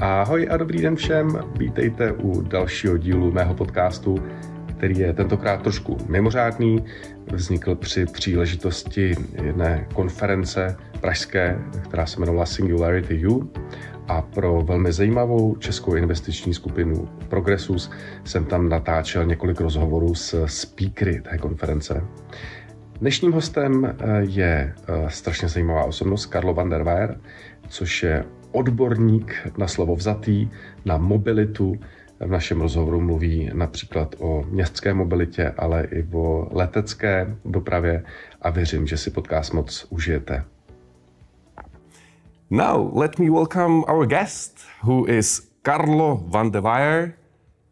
Ahoj a dobrý den všem, vítejte u dalšího dílu mého podcastu, který je tentokrát trošku mimořádný. Vznikl při příležitosti jedné konference pražské, která se jmenovala Singularity U. A pro velmi zajímavou českou investiční skupinu Progressus jsem tam natáčel několik rozhovorů s speakery té konference. Dnešním hostem je strašně zajímavá osobnost Carlo van der Weyer, což je odborník na slovo vzatý, na mobilitu. V našem rozhovoru mluví například o městské mobilitě, ale i o letecké dopravě a věřím, že si podcast moc užijete. Now, let me welcome our guest, who is Carlo van der Weyer.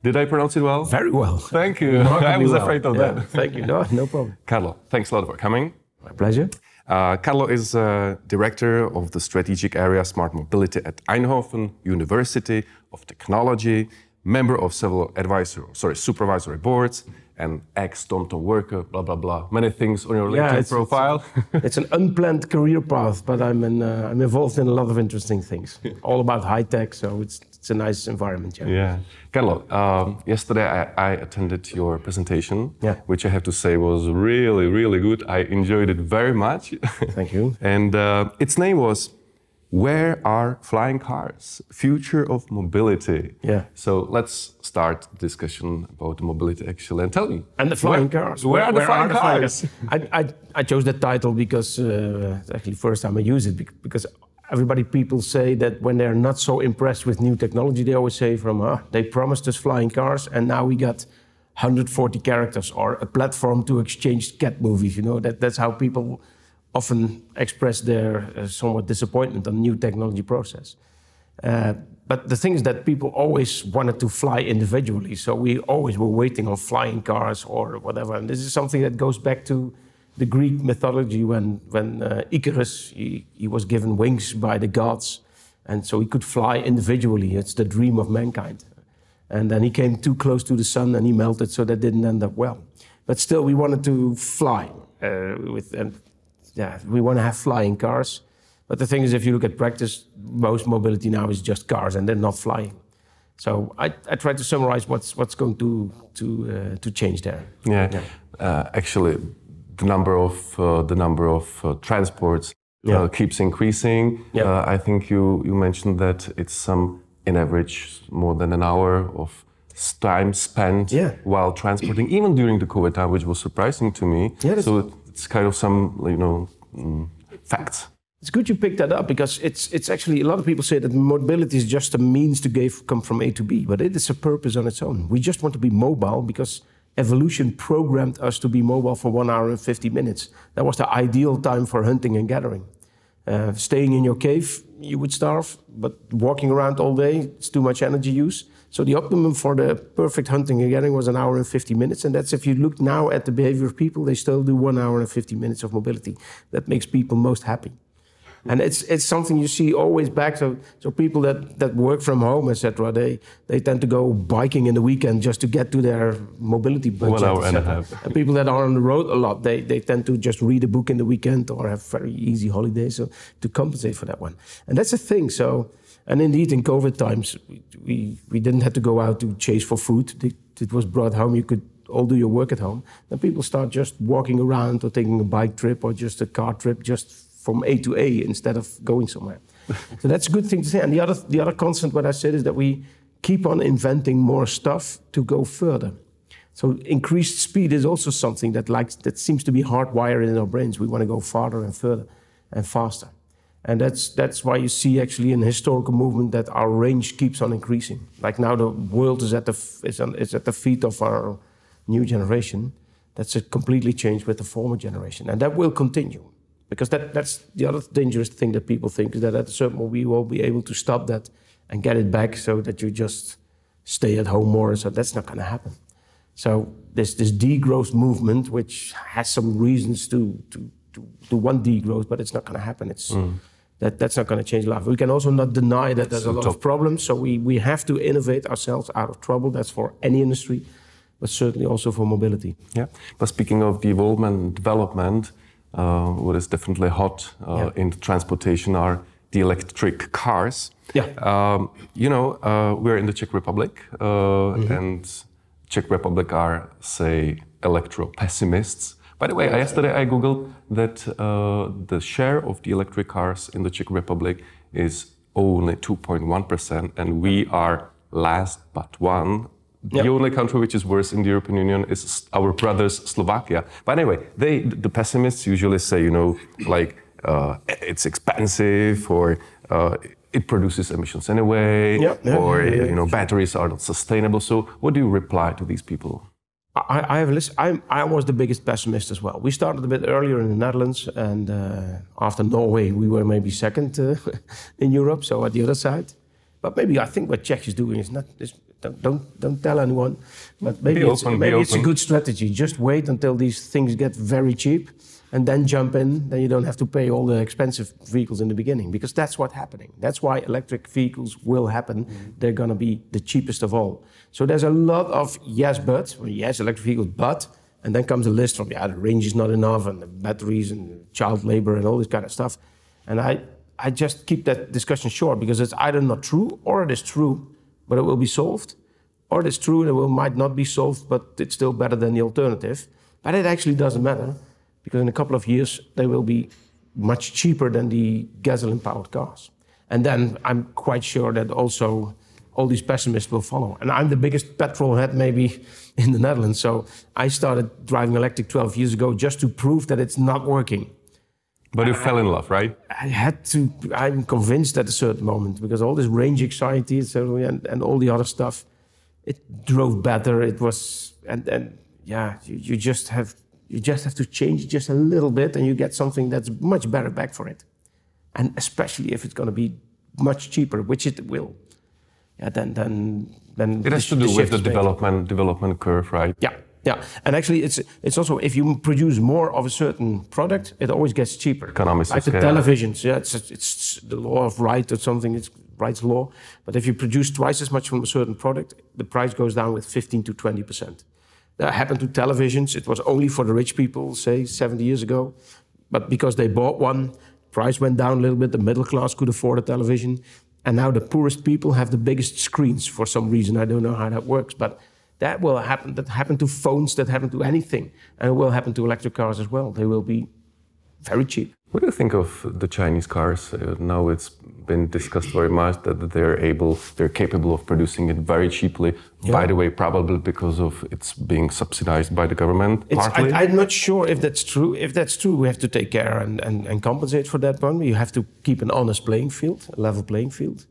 Did I pronounce it well? Very well. Thank you. I was afraid of that. Thank you. No problem. Carlo, thanks a lot for coming. My pleasure. Carlo is director of the strategic area Smart Mobility at Eindhoven University of Technology, member of several supervisory boards, and ex-TomTom worker, blah, blah, blah. Many things on your LinkedIn profile. It's an unplanned career path, but I'm involved in a lot of interesting things. All about high tech, so it's a nice environment. Yeah. Carlo, yesterday I attended your presentation, which I have to say was really, really good. I enjoyed it very much. Thank you. And its name was Where Are Flying Cars? Future of Mobility. Yeah. So let's start the discussion about mobility actually, and tell me. And the flying cars. Where are the flying cars? I chose that title because it's actually the first time I use it, because people say that when they're not so impressed with new technology, they always say they promised us flying cars and now we got 140 characters or a platform to exchange cat movies. You know, that's how people often express their somewhat disappointment on new technology process. But the thing is that people always wanted to fly individually. So we always were waiting on flying cars or whatever. And this is something that goes back to the Greek mythology when Icarus, he was given wings by the gods. And so he could fly individually. It's the dream of mankind. And then he came too close to the sun and he melted, so that didn't end up well. But still, we wanted to fly we want to have flying cars. But the thing is, if you look at practice, most mobility now is just cars and they're not flying. So I try to summarize what's going to change there. Actually, the number of transports keeps increasing. I think you mentioned that it's in average more than an hour of time spent while transporting, even during the COVID time, which was surprising to me. So it's kind of some facts. It's good you picked that up, because it's actually, a lot of people say that mobility is just a means to come from A to B, but it is a purpose on its own. We just want to be mobile because evolution programmed us to be mobile for 1 hour and 50 minutes. That was the ideal time for hunting and gathering. Staying in your cave, you would starve, but walking around all day, it's too much energy use. So the optimum for the perfect hunting and gathering was 1 hour and 50 minutes. And that's, if you look now at the behavior of people, they still do 1 hour and 50 minutes of mobility. That makes people most happy. And it's something you see always back. So people that work from home, etc., they tend to go biking in the weekend just to get to their mobility budget. 1 hour and a half. And people that are on the road a lot, they tend to just read a book in the weekend or have very easy holidays, so to compensate for that one. And that's a thing. So, and indeed, in COVID times, we didn't have to go out to chase for food. It was brought home. You could all do your work at home. Then people start just walking around or taking a bike trip or just a car trip, just from A to A instead of going somewhere. So that's a good thing to say. And the other constant, what I said, is that we keep on inventing more stuff to go further. So increased speed is also something that seems to be hardwired in our brains. We want to go farther and further and faster. And that's why you see actually in historical movement that our range keeps on increasing. Like now the world is at the feet of our new generation. That's a completely changed with the former generation. And that will continue. Because that's the other dangerous thing that people think, is that at a certain point we will be able to stop that and get it back so that you just stay at home more. So that's not going to happen. So there's this degrowth movement, which has some reasons to want degrowth, but it's not going to happen. That's not going to change life. We can also not deny that there's a lot of problems. So we have to innovate ourselves out of trouble. That's for any industry, but certainly also for mobility. Yeah. But speaking of the evolvement and development, what is definitely hot in transportation are the electric cars. Yeah. We're in the Czech Republic, and Czech Republic are, say, electro-pessimists. By the way, yesterday I googled that the share of the electric cars in the Czech Republic is only 2.1%, and we are last but one. The only country which is worse in the European Union is our brothers Slovakia. But anyway, the pessimists usually say, it's expensive, or it produces emissions anyway, batteries are not sustainable. So what do you reply to these people? I have listened. I was the biggest pessimist as well. We started a bit earlier in the Netherlands, and after Norway, we were maybe second in Europe, so at the other side. But maybe I think what Czech is doing is not. Don't tell anyone. But maybe it's a good strategy. Just wait until these things get very cheap, and then jump in. Then you don't have to pay all the expensive vehicles in the beginning, because that's what's happening. That's why electric vehicles will happen. They're going to be the cheapest of all. So there's a lot of electric vehicles, but, and then comes a list from, the range is not enough, and the batteries, and child labor, and all this kind of stuff. And I just keep that discussion short, because it's either not true, or it is true, but it will be solved, or it is true and it might not be solved, but it's still better than the alternative. But it actually doesn't matter, because in a couple of years, they will be much cheaper than the gasoline-powered cars. And then I'm quite sure that also all these pessimists will follow. And I'm the biggest petrol head maybe in the Netherlands. So I started driving electric 12 years ago just to prove that it's not working. But you fell in love, right? I had to. I'm convinced at a certain moment, because all this range anxiety and all the other stuff, it drove better. It was, you just have to change just a little bit, and you get something that's much better back for it. And especially if it's going to be much cheaper, which it will. Yeah, then it has to do with the development curve, right? Yeah, and actually, it's also, if you produce more of a certain product, it always gets cheaper. Economies like the televisions, it's the law of Wright or something. It's Wright's law. But if you produce twice as much from a certain product, the price goes down with 15 to 20%. That happened to televisions. It was only for the rich people, say 70 years ago. But because they bought one, price went down a little bit. The middle class could afford a television. And now the poorest people have the biggest screens for some reason. I don't know how that works, but that will happen. That happened to phones, that happened to anything. And it will happen to electric cars as well. They will be very cheap. What do you think of the Chinese cars? Now it's been discussed very much that they're capable of producing it very cheaply. Yeah. By the way, probably because of it's being subsidized by the government. Partly. I'm not sure if that's true. If that's true, we have to take care and compensate for that one. You have to keep an honest playing field, a level playing field.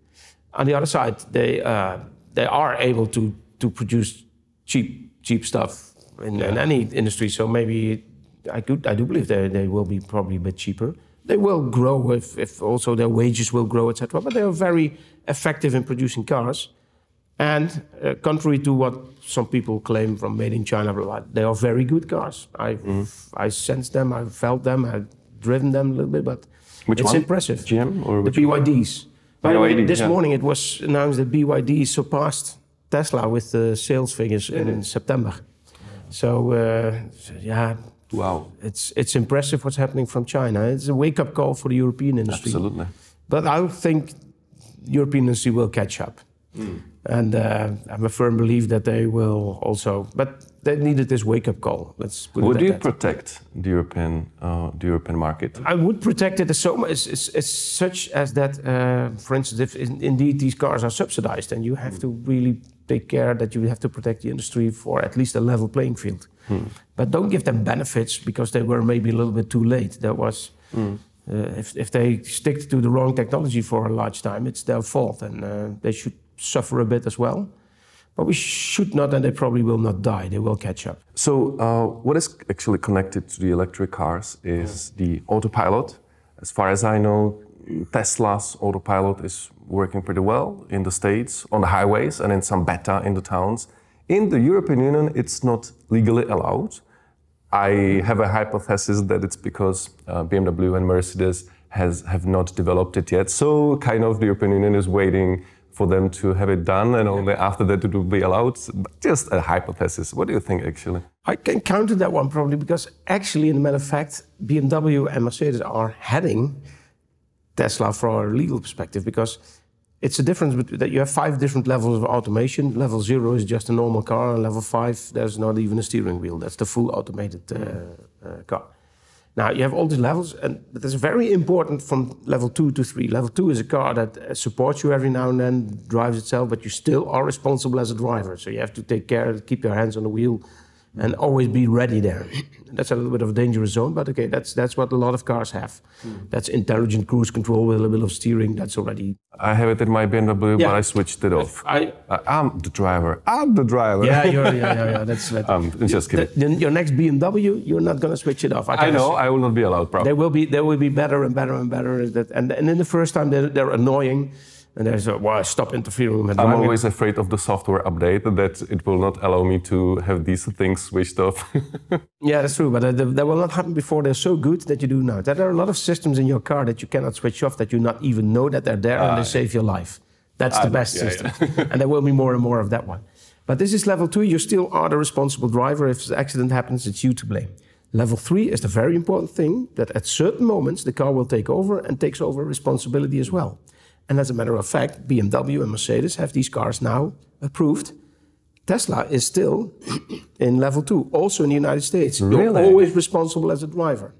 On the other side, they are able to produce cheap stuff in any industry. So maybe I do believe they will be probably a bit cheaper. They will grow if also their wages will grow, etc. But they are very effective in producing cars. And contrary to what some people claim from made in China, they are very good cars. I sensed them, I felt them, I've driven them a little bit, but it's impressive. GM or the BYDs. By the way, this morning it was announced that BYD surpassed Tesla with the sales figures in September. So wow, it's impressive what's happening from China. It's a wake-up call for the European industry. Absolutely. But I think the European industry will catch up. And I'm a firm believer that they will also. But they needed this wake-up call. Let's put it Would you protect the European market? I would protect it as such as that, for instance, if indeed these cars are subsidized, then you have to really take care that you have to protect the industry for at least a level playing field. But don't give them benefits because they were maybe a little bit too late. That was if they stick to the wrong technology for a large time, it's their fault, and they should suffer a bit as well. But we should not, and they probably will not die. They will catch up. So what is actually connected to the electric cars is the autopilot. As far as I know, Tesla's autopilot is working pretty well in the States, on the highways, and in some beta in the towns. In the European Union, it's not legally allowed. I have a hypothesis that it's because BMW and Mercedes have not developed it yet. So kind of the European Union is waiting for them to have it done, and only after that it will be allowed. Just a hypothesis. What do you think, actually? I can counter that one probably, because actually, in a matter of fact, BMW and Mercedes are heading Tesla from a legal perspective, because it's a difference that you have 5 different levels of automation. Level 0 is just a normal car, and level 5, there's not even a steering wheel. That's the full automated car. Now, you have all these levels, and that's very important from level 2 to 3. Level 2 is a car that supports you every now and then, drives itself, but you still are responsible as a driver. So you have to take care, keep your hands on the wheel, and always be ready there. That's a little bit of a dangerous zone, but okay, that's what a lot of cars have. That's intelligent cruise control with a little bit of steering. That's already... I have it in my BMW, but I switched it off. I'm the driver. I'm the driver. Yeah. I'm just kidding. Your next BMW, you're not going to switch it off. I know. I will not be allowed, probably. They will be better and better and better. And in the first time, they're annoying. And there's stop interfering with driving. I'm always afraid of the software update, that it will not allow me to have these things switched off. Yeah, that's true, but that will not happen before they're so good that you do now. There are a lot of systems in your car that you cannot switch off, that you not even know that they're there, and they save your life. That's the best system. Yeah. And there will be more and more of that one. But this is level 2. You still are the responsible driver. If an accident happens, it's you to blame. Level 3 is the very important thing, that at certain moments the car will take over and takes over responsibility as well. And as a matter of fact, BMW and Mercedes have these cars now approved. Tesla is still in level 2, also in the United States. Really? You're always responsible as a driver.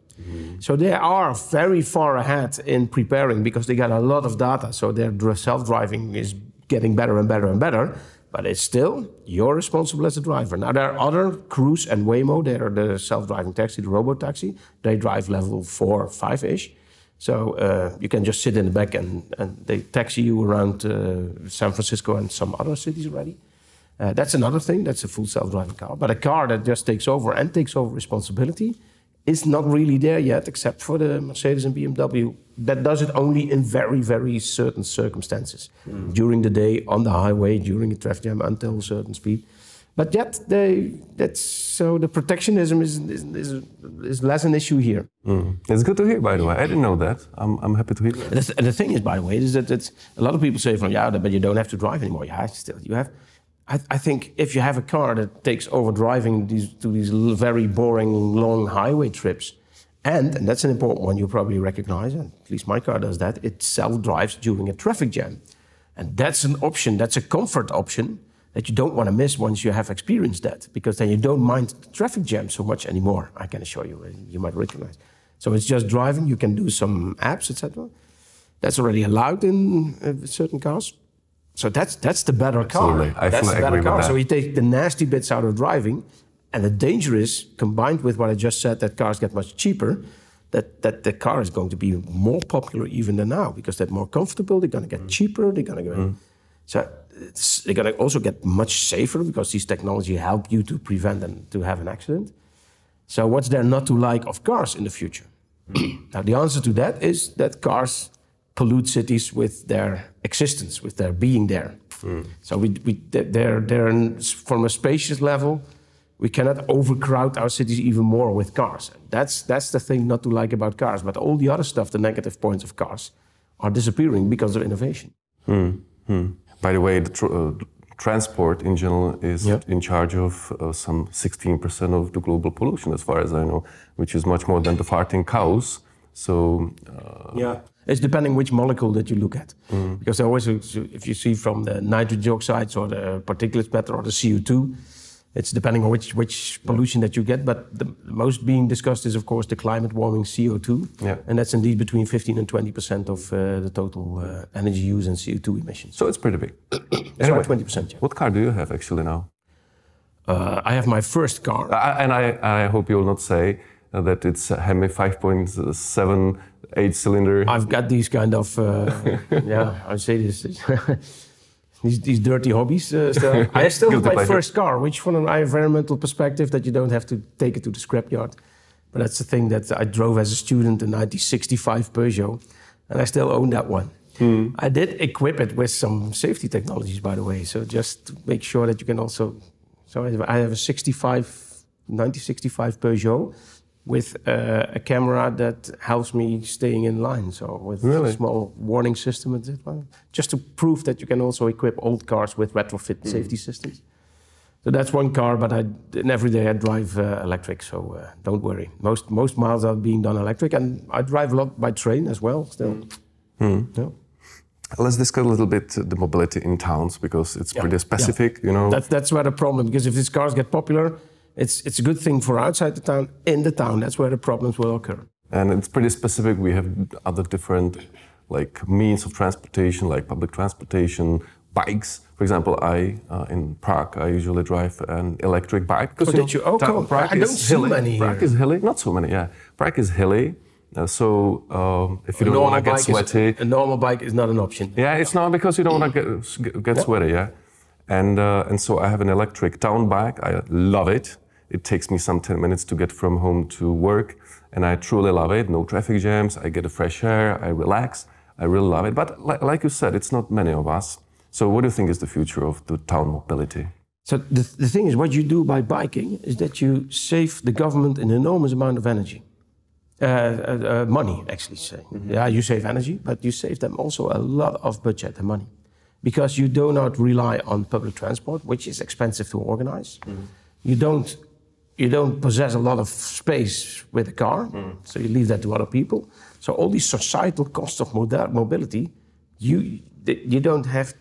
So they are very far ahead in preparing, because they got a lot of data. So their self-driving is getting better and better and better. But it's still, you're responsible as a driver. Now, there are other, Cruise and Waymo, they are the self-driving taxi, the robo-taxi. They drive level 4 or 5-ish. So you can just sit in the back and they taxi you around San Francisco and some other cities already. That's another thing, that's a full self-driving car. But a car that just takes over and takes over responsibility is not really there yet, except for the Mercedes and BMW. That does it only in very, very certain circumstances. During the day, on the highway, during a traffic jam, until a certain speed. But yet, so the protectionism is less an issue here. It's good to hear, by the way. I didn't know that. I'm happy to hear that. And the thing is, by the way, is that a lot of people say but you don't have to drive anymore. Yeah, still, you have. I think if you have a car that takes over driving to these very boring, long highway trips, and that's an important one you probably recognize, and at least my car does that, it self-drives during a traffic jam. And that's an option, that's a comfort option, that you don't want to miss once you have experienced that, because then you don't mind the traffic jam so much anymore, I can assure you, you might recognize. So it's just driving, you can do some apps, etc. That's already allowed in certain cars. So that's the better car. I fully agree with that. So you take the nasty bits out of driving, and the danger is, combined with what I just said, that cars get much cheaper, that the car is going to be more popular even than now, because they're more comfortable, they're going to get cheaper, they're going to go... So they're going to also get much safer, because these technology help you to prevent and to have an accident. So what's there not to like of cars in the future? Now, the answer to that is that cars pollute cities with their existence, with their being there. So they're from a spacious level, we cannot overcrowd our cities even more with cars. That's the thing not to like about cars. But all the other stuff, the negative points of cars, are disappearing because of innovation. By the way, the transport in general is in charge of some 16% of the global pollution, as far as I know, which is much more than the farting cows. So it's depending which molecule that you look at, because always, if you see from the nitrogen oxides or the particulate matter or the CO2, it's depending on which pollution that you get. But the most being discussed is, of course, the climate warming CO2, and that's indeed between 15 and 20% of the total energy use and CO2 emissions. So it's pretty big. It's about 20%. What car do you have actually now? I have my first car, and I hope you'll not say that it's a Hemi 5.7 8-cylinder. I've got these kind of, I say this, these dirty hobbies. Still. I still have my first car, which from an environmental perspective, that you don't have to take it to the scrapyard. But that's the thing that I drove as a student, a 1965 Peugeot, and I still own that one. I did equip it with some safety technologies, by the way, so just to make sure that you can also... So I have a 1965 Peugeot, with a camera that helps me staying in line. So with a small warning system, just to prove that you can also equip old cars with retrofit safety systems. So that's one car, but every day I drive electric, so don't worry. Most miles are being done electric, and I drive a lot by train as well still. Yeah. Let's discuss a little bit the mobility in towns, because it's pretty specific, you know. That's where the problem, because if these cars get popular, it's a good thing for outside the town. In the town, that's where the problems will occur. And it's pretty specific. We have other different like means of transportation, like public transportation, bikes. For example, in Prague, I usually drive an electric bike. Prague I don't see many Prague here. is hilly, not so many, yeah. Prague is hilly, so if you don't want to get sweaty... A normal bike is not an option. Yeah, it's not, because you don't want to get sweaty, yeah. And so I have an electric town bike. I love it. It takes me some 10 minutes to get from home to work, and I truly love it. No traffic jams, I get a fresh air, I relax. I really love it. But like you said, it's not many of us. So what do you think is the future of the town mobility? So the thing is, what you do by biking is that you save the government an enormous amount of energy. Money, actually, say. Mm-hmm. Yeah, you save energy, but you save them also a lot of budget and money. Because you do not rely on public transport, which is expensive to organize. Mm-hmm. You don't possess a lot of space with a car, so you leave that to other people. So all these societal costs of mobility, you don't have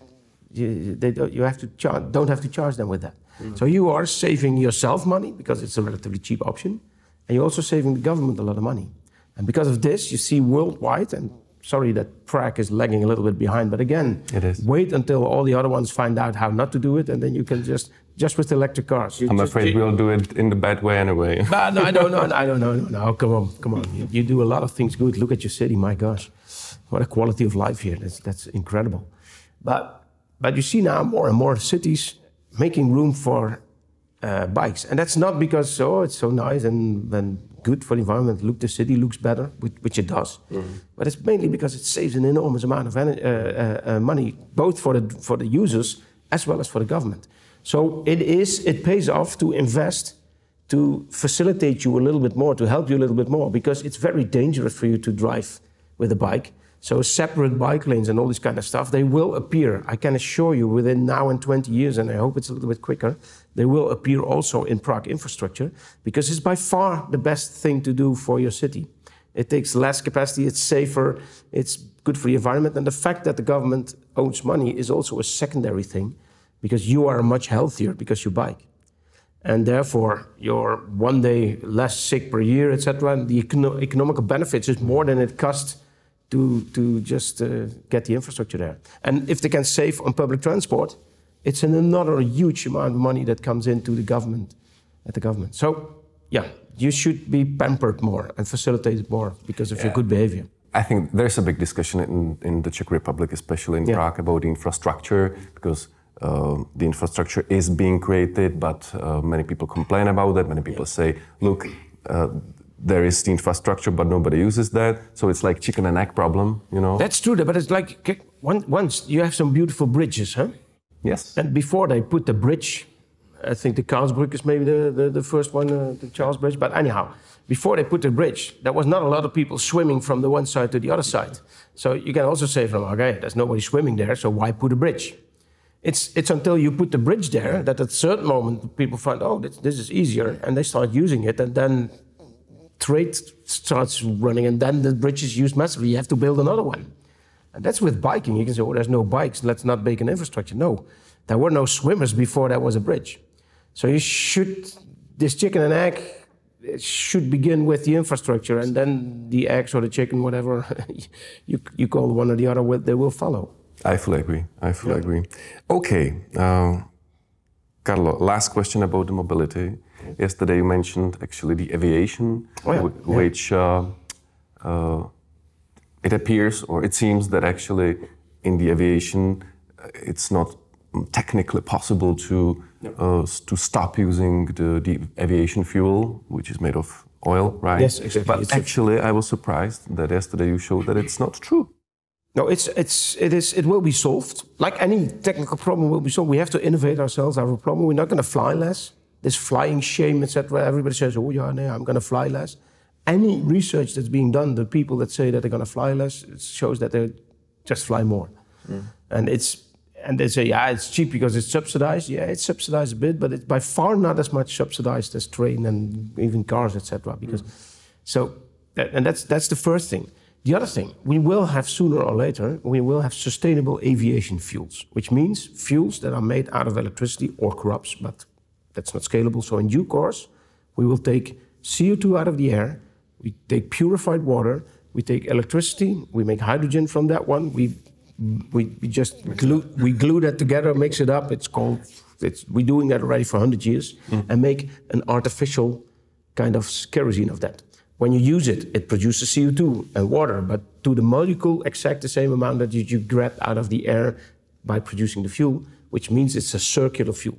to charge them with that. Mm. So you are saving yourself money because it's a relatively cheap option, and you're also saving the government a lot of money. And because of this, you see worldwide, and sorry that Prague is lagging a little bit behind, but again, wait until all the other ones find out how not to do it, and then you can just with the electric cars. I'm afraid we'll do it in the bad way anyway. No, I don't know. No, come on. You do a lot of things good. Look at your city, my gosh. What a quality of life here. That's incredible. But you see now more and more cities making room for bikes. And that's not because, it's so nice and good for the environment. Look, the city looks better, which it does. Mm-hmm. But it's mainly because it saves an enormous amount of money, both for the users as well as for the government. So it pays off to invest, to facilitate you a little bit more, to help you a little bit more, because it's very dangerous for you to drive with a bike. So separate bike lanes and all this kind of stuff, they will appear. I can assure you within now and 20 years, and I hope it's a little bit quicker, they will appear also in Prague infrastructure, because it's by far the best thing to do for your city. It takes less capacity, it's safer, it's good for the environment, and the fact that the government owns money is also a secondary thing, because you are much healthier because you bike. And therefore, you're one day less sick per year, etc. And the economical benefits is more than it costs to just get the infrastructure there. And if they can save on public transport, it's another huge amount of money that comes into the government, at the government. So, yeah, you should be pampered more and facilitated more because of your good behavior. I think there's a big discussion in the Czech Republic, especially in Prague, about the infrastructure, because the infrastructure is being created, but many people complain about that. Many people say, look, there is the infrastructure, but nobody uses that. So it's like chicken and egg problem, you know? That's true, but it's like, once you have some beautiful bridges, huh? Yes. And before they put the bridge, I think the Karlsbrück is maybe the first one, the Charles Bridge, but anyhow, before they put the bridge, there was not a lot of people swimming from the one side to the other side. So you can also say from, okay, there's nobody swimming there, so why put a bridge? It's until you put the bridge there that at a certain moment people find, oh, this is easier, and they start using it, and then trade starts running, and then the bridge is used massively. You have to build another one. And that's with biking. You can say, oh, there's no bikes, let's not make an infrastructure. No, there were no swimmers before there was a bridge. So this chicken and egg, it should begin with the infrastructure, and then the eggs or the chicken, whatever you call one or the other, they will follow. I fully agree. Okay, Carlo, last question about the mobility. Yesterday you mentioned actually the aviation, which it appears, or it seems that actually in the aviation it's not technically possible to stop using the aviation fuel, which is made of oil, right? Yes, exactly. But actually, I was surprised that yesterday you showed that it's not true. No, it will be solved. Like any technical problem will be solved. We have to innovate ourselves, our problem. We're not going to fly less. This flying shame, etc. Everybody says, oh yeah, no, I'm going to fly less. Any research that's being done, the people that say that they're going to fly less, it shows that they just fly more. Mm. And they say, yeah, it's cheap because it's subsidized. Yeah, it's subsidized a bit, but it's by far not as much subsidized as train and even cars, etc. Because that's the first thing. The other thing, we will have sooner or later, we will have sustainable aviation fuels, which means fuels that are made out of electricity or crops, but that's not scalable. So in due course, we will take CO2 out of the air, we take purified water, we take electricity, we make hydrogen from that one, we just glue that together, mix it up. We're doing that already for 100 years, and make an artificial kind of kerosene of that. When you use it, it produces CO2 and water, but to the molecule, exact the same amount that you grab out of the air by producing the fuel, which means it's a circular fuel.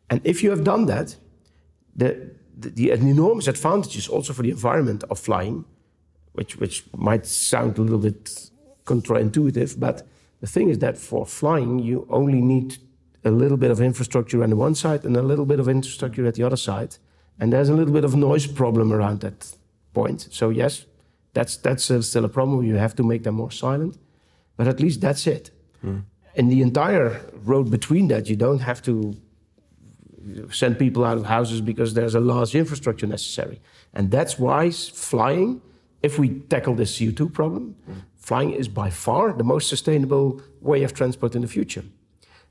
And if you have done that, the enormous advantages also for the environment of flying, which might sound a little bit counterintuitive, but the thing is that for flying, you only need a little bit of infrastructure on the one side and a little bit of infrastructure at the other side. And there's a little bit of noise problem around that point. So yes, that's still a problem. You have to make them more silent, but at least that's it. In the entire road between that, you don't have to send people out of houses because there's a large infrastructure necessary. And that's why flying, if we tackle this CO2 problem, flying is by far the most sustainable way of transport in the future.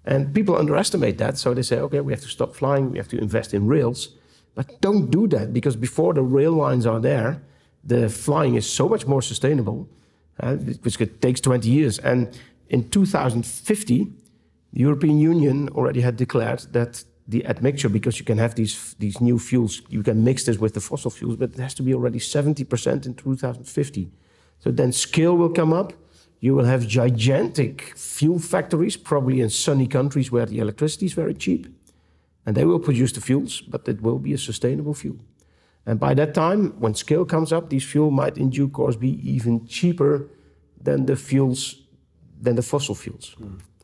And people underestimate that, so they say, okay, we have to stop flying, we have to invest in rails. But don't do that, because before the rail lines are there, the flying is so much more sustainable, which takes 20 years. And in 2050, the European Union already had declared that the admixture, because you can have these new fuels, you can mix this with the fossil fuels, but it has to be already 70% in 2050. So then scale will come up. You will have gigantic fuel factories, probably in sunny countries where the electricity is very cheap. And they will produce the fuels, but it will be a sustainable fuel. And by that time, when scale comes up, these fuel might in due course be even cheaper than the fuels, than the fossil fuels.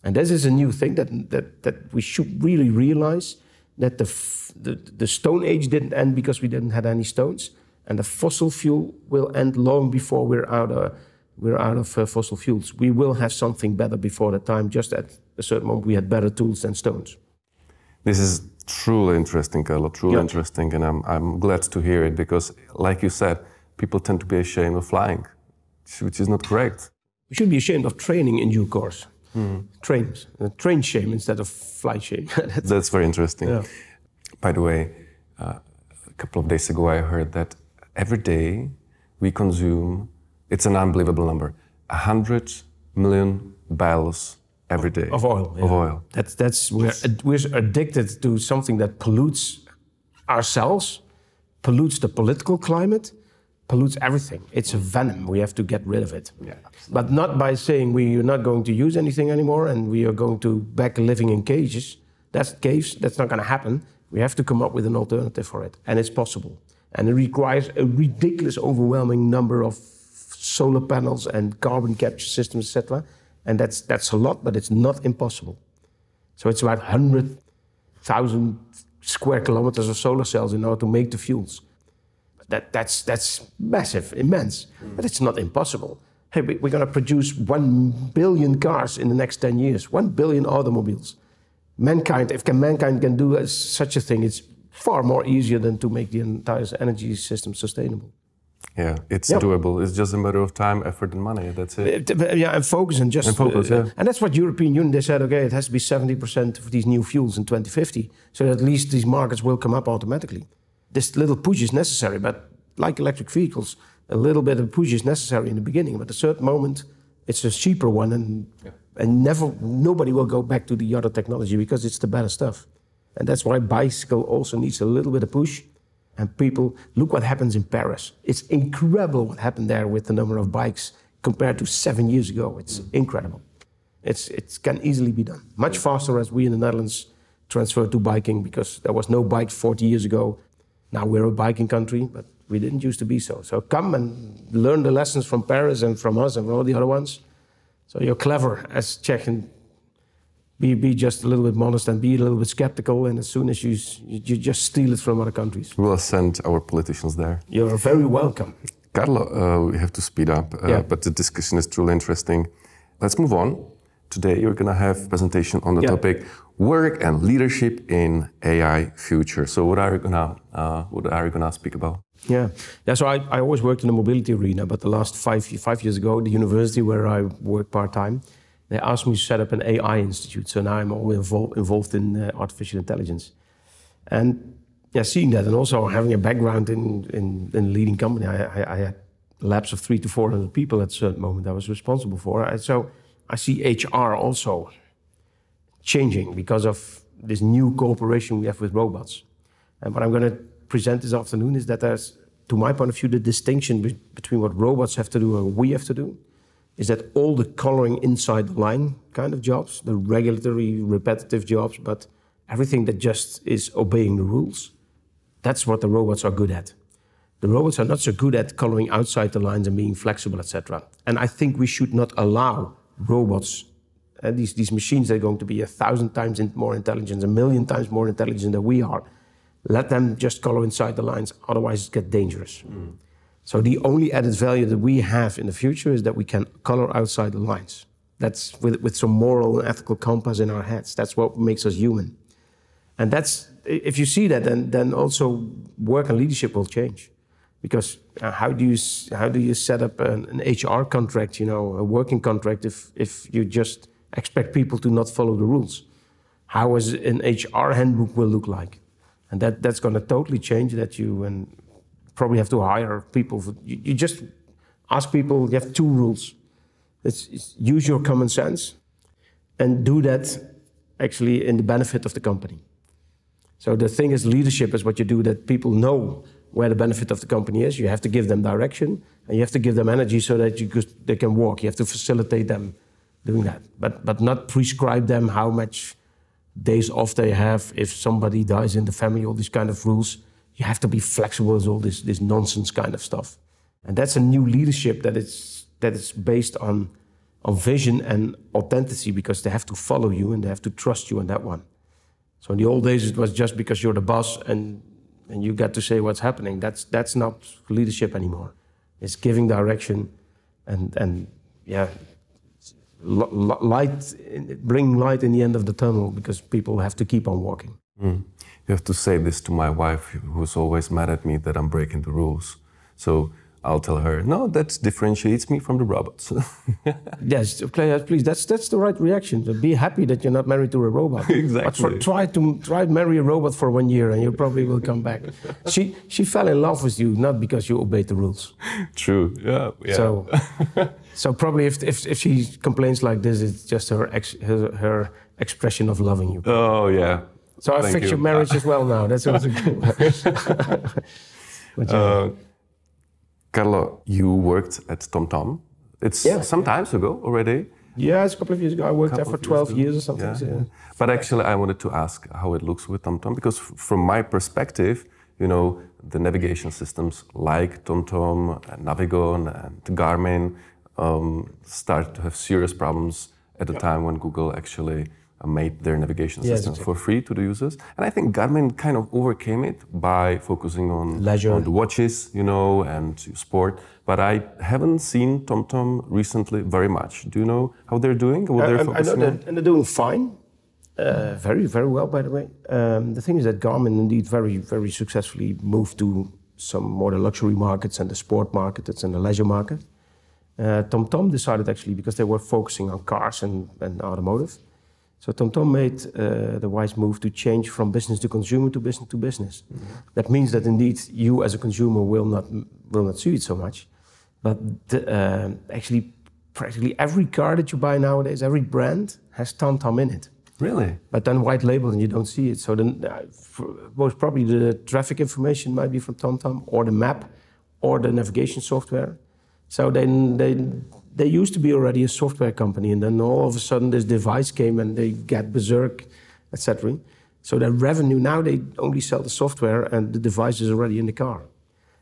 And this is a new thing that we should really realize, that the Stone Age didn't end because we didn't have any stones, and the fossil fuel will end long before we're out of fossil fuels. We will have something better before that time. Just at a certain moment, we had better tools than stones. This is truly interesting, Carlo, truly interesting, and I'm glad to hear it, because, like you said, people tend to be ashamed of flying, which is not correct. We should be ashamed of training in due course. Train shame instead of fly shame. That's very interesting. Yeah. By the way, a couple of days ago I heard that every day we consume, it's an unbelievable number, 100 million barrels every day of oil. Of oil. We're addicted to something that pollutes ourselves, pollutes the political climate, pollutes everything. It's a venom. We have to get rid of it. Yeah, but not by saying we are not going to use anything anymore and we are going to back living in cages. That's not going to happen. We have to come up with an alternative for it, and it's possible. And it requires a ridiculous, overwhelming number of solar panels and carbon capture systems, etc. And that's a lot, but it's not impossible. So it's about 100,000 square kilometers of solar cells in order to make the fuels. That's massive, immense, but it's not impossible. Hey, we're going to produce 1 billion cars in the next 10 years, 1 billion automobiles. If mankind can do such a thing, it's far more easier than to make the entire energy system sustainable. Yeah, it's doable. It's just a matter of time, effort, and money. That's it. Yeah, and focus and just focus. And that's what European Union, they said, okay, it has to be 70% of these new fuels in 2050, so that at least these markets will come up automatically. This little push is necessary, but like electric vehicles, a little bit of push is necessary in the beginning, but at a certain moment, it's a cheaper one, and nobody will go back to the other technology because it's the better stuff. And that's why bicycle also needs a little bit of push. And people, look what happens in Paris. It's incredible what happened there with the number of bikes compared to 7 years ago. It's incredible. It can easily be done. Much faster as we in the Netherlands transferred to biking, because there was no bike 40 years ago. Now we're a biking country, but we didn't used to be so. So come and learn the lessons from Paris and from us and from all the other ones. So you're clever as Czech, and be just a little bit modest and be a little bit skeptical, and as soon as you just steal it from other countries. We'll send our politicians there. You're very welcome. Carlo, we have to speed up, but the discussion is truly interesting. Let's move on. Today you're going to have a presentation on the topic work and leadership in AI future. So what are you going to speak about? Yeah. So I always worked in the mobility arena, but the last 5 years ago, the university where I work part-time, they asked me to set up an AI institute. So now I'm always involved in artificial intelligence. And seeing that, and also having a background in a leading company, I had labs of 300 to 400 people at a certain moment I was responsible for. So I see HR also changing because of this new cooperation we have with robots. And what I'm going to present this afternoon is that there's, to my point of view, the distinction between what robots have to do and what we have to do is that all the coloring inside the line kind of jobs, the regulatory, repetitive jobs, but everything that just is obeying the rules, that's what the robots are good at. The robots are not so good at coloring outside the lines and being flexible, etc. And I think we should not allow robots, these machines that are going to be 1,000 times more intelligent, 1,000,000 times more intelligent than we are, let them just color inside the lines, otherwise it gets dangerous. So the only added value that we have in the future is that we can color outside the lines. That's with some moral and ethical compass in our heads. That's what makes us human. And that's, if you see that, then also work and leadership will change. Because how do you set up an HR contract, a working contract, if you just expect people to not follow the rules? How is an HR handbook will look like? And that's going to totally change that you probably have to hire people. You just ask people, you have 2 rules. It's use your common sense and do that actually in the benefit of the company. So the thing is, leadership is what you do that people know where the benefit of the company is. You have to give them direction and you have to give them energy so that they can walk. You have to facilitate them doing that, but not prescribe them how much days off they have if somebody dies in the family, all these kind of rules. You have to be flexible with all this nonsense kind of stuff. And that's a new leadership that is based on vision and authenticity, because they have to follow you and they have to trust you on that one. So in the old days, it was just because you're the boss and you got to say what's happening. That's not leadership anymore. It's giving direction and bring light in the end of the tunnel, because people have to keep on walking. You have to say this to my wife, who's always mad at me that I'm breaking the rules. So I'll tell her, no, that differentiates me from the robots. Yes, please. That's the right reaction. So be happy that you're not married to a robot. Exactly. But try to marry a robot for 1 year, and you probably will come back. She fell in love with you not because you obeyed the rules. True. Yeah. So probably if she complains like this, it's just her expression of loving you. Oh yeah. So I fixed your marriage as well now. That's also good. Carlo, you worked at TomTom. It's some time ago already. Yeah, it's a couple of years ago. I worked there for 12 years or something. Yeah. So, yeah. But actually, I wanted to ask how it looks with TomTom, because from my perspective, the navigation systems like TomTom, and Navigon, and Garmin started to have serious problems at the time when Google actually made their navigation systems for free to the users. And I think Garmin kind of overcame it by focusing on leisure, on the watches, and sport. But I haven't seen TomTom recently very much. Do you know how they're doing? What they're focusing I know on? and they're doing fine. Very, very well, by the way. The thing is that Garmin indeed very, very successfully moved to some more the luxury markets and the sport market and the leisure market. TomTom decided actually, because they were focusing on cars and automotive, so TomTom made the wise move to change from business to consumer to business to business. Mm-hmm. That means that indeed you as a consumer will not see it so much, but actually practically every car that you buy nowadays, every brand has TomTom in it. Really? But then white label and you don't see it. So then most probably the traffic information might be from TomTom, or the map, or the navigation software. So then they used to be already a software company, and then all of a sudden this device came and they got berserk, etc. So their revenue, now they only sell the software and the device is already in the car.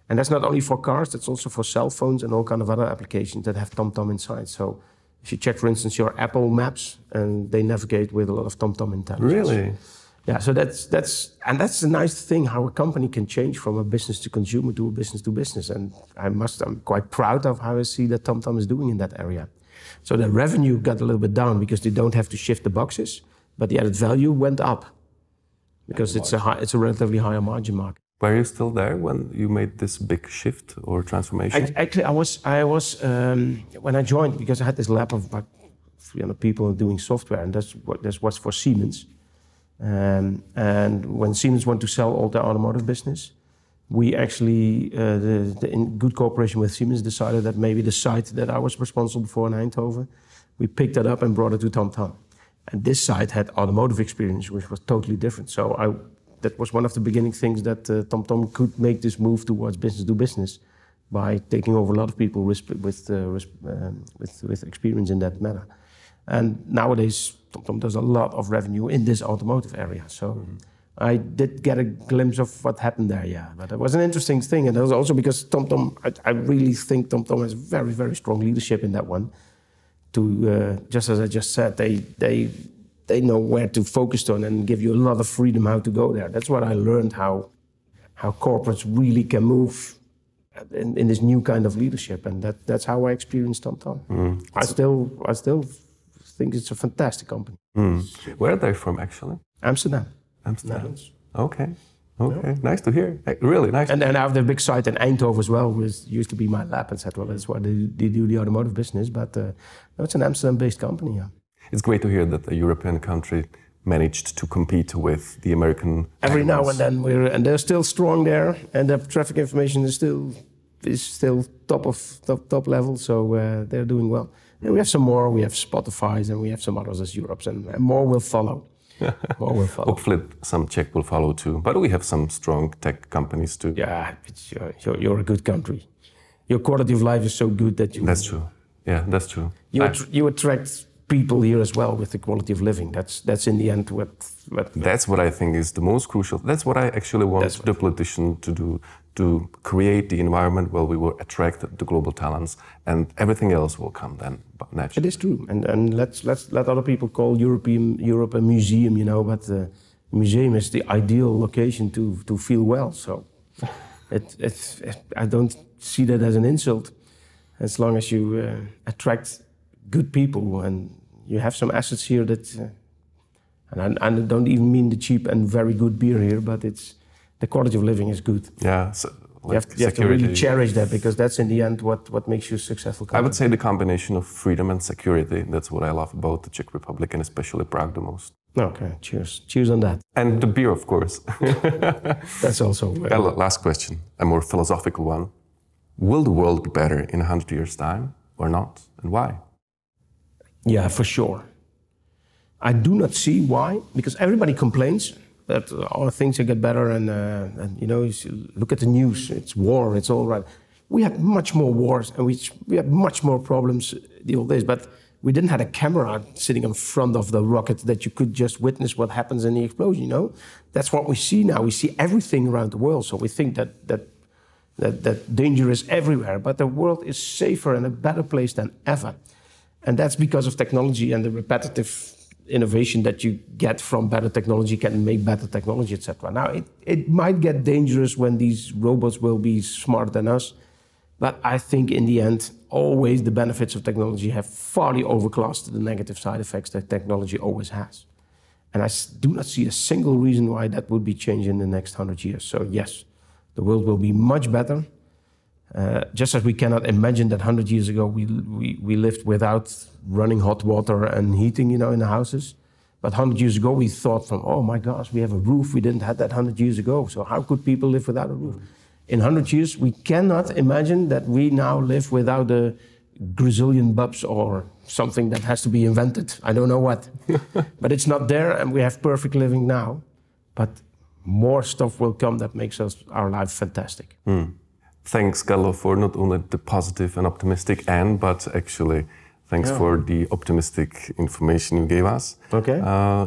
And that's not only for cars, that's also for cell phones and all kind of other applications that have TomTom inside. So if you check, for instance, your Apple Maps, and they navigate with a lot of TomTom intelligence. Really? Yeah, so that's a nice thing, how a company can change from a business to consumer to a business to business. And I'm quite proud of how I see that TomTom is doing in that area. So the revenue got a little bit down because they don't have to shift the boxes, but the added value went up because it's a relatively higher margin market. Were you still there when you made this big shift or transformation? Actually, I was when I joined, because I had this lab of about 300 people doing software, and that was for Siemens. And when Siemens wanted to sell all their automotive business, we actually, in good cooperation with Siemens, decided that maybe the site that I was responsible for in Eindhoven, we picked that up and brought it to TomTom. And this site had automotive experience, which was totally different. So that was one of the beginning things that TomTom could make this move towards business to business by taking over a lot of people with experience in that matter. And nowadays, TomTom does a lot of revenue in this automotive area. So I did get a glimpse of what happened there, yeah. But it was an interesting thing. And it was also because TomTom, I really think TomTom has very, very strong leadership in that one. Just as I just said, they know where to focus on and give you a lot of freedom how to go there. That's what I learned, how corporates really can move in this new kind of leadership. And that's how I experienced TomTom. I still think it's a fantastic company. Where are they from, actually? Amsterdam. Amsterdam. Okay. Yeah. Nice to hear. Really nice. And I have the big site in Eindhoven as well, which used to be my lab, etc. That's why they do the automotive business. But no, it's an Amsterdam-based company, yeah. It's great to hear that a European country managed to compete with the American. Every now and then and they're still strong there, and their traffic information is still top level. So they're doing well. And we have some more. We have Spotify's, and we have some others as Europe's, and more will follow. More will follow. Hopefully, some Czech will follow too. But we have some strong tech companies too. Yeah, you're a good country. Your quality of life is so good that you. That's true. Yeah, that's true. You attract people here as well with the quality of living. That's in the end what. That's what I think is the most crucial. That's what I actually want the politician to do, to create the environment where we will attract the global talents, and everything else will come then naturally. It is true, and let's let other people call Europe a museum, you know, but a museum is the ideal location to feel well. So I don't see that as an insult, as long as you attract good people and you have some assets here that, and I don't even mean the cheap and very good beer here, but the quality of living is good. Yeah, so you have to really cherish that, because that's in the end what makes you a successful company. I would say the combination of freedom and security, that's what I love about the Czech Republic and especially Prague the most. Okay, cheers. Cheers on that. And the beer, of course. That's also... Last question, a more philosophical one. Will the world be better in 100 years' time or not, and why? Yeah, for sure. I do not see why, because everybody complains that all things will get better, and you know, you look at the news, it's war, it's all right. We had much more wars, and we had much more problems the old days, but we didn't have a camera sitting in front of the rocket that you could just witness what happens in the explosion, you know? That's what we see now. We see everything around the world, so we think that danger is everywhere, but the world is safer and a better place than ever. And that's because of technology, and the repetitive innovation that you get from better technology can make better technology, etc. Now, it might get dangerous when these robots will be smarter than us, but I think in the end, always the benefits of technology have far overclassed the negative side effects that technology always has. And I do not see a single reason why that would be changed in the next 100 years. So yes, the world will be much better. Just as we cannot imagine that 100 years ago we lived without running hot water and heating, you know, in the houses. But 100 years ago we thought from, oh my gosh, we have a roof. We didn't have that 100 years ago. So how could people live without a roof? In 100 years we cannot imagine that we now live without a gazillion bulbs or something that has to be invented. I don't know what. But it's not there, and we have perfect living now. But more stuff will come that makes our life fantastic. Thanks, Carlo, for not only the positive and optimistic end, but actually thanks for the optimistic information you gave us. Okay.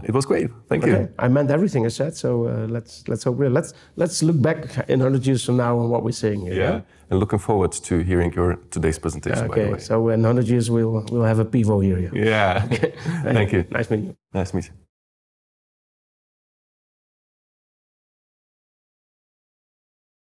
It was great. Thank you. I meant everything I said, so let's hope let's look back in 100 years from now on what we're saying here. Yeah, and looking forward to hearing your today's presentation. Okay, by the way. So in 100 years we'll have a Pivo here. Yeah. Okay. Thank you. Nice meeting you. Nice meeting you.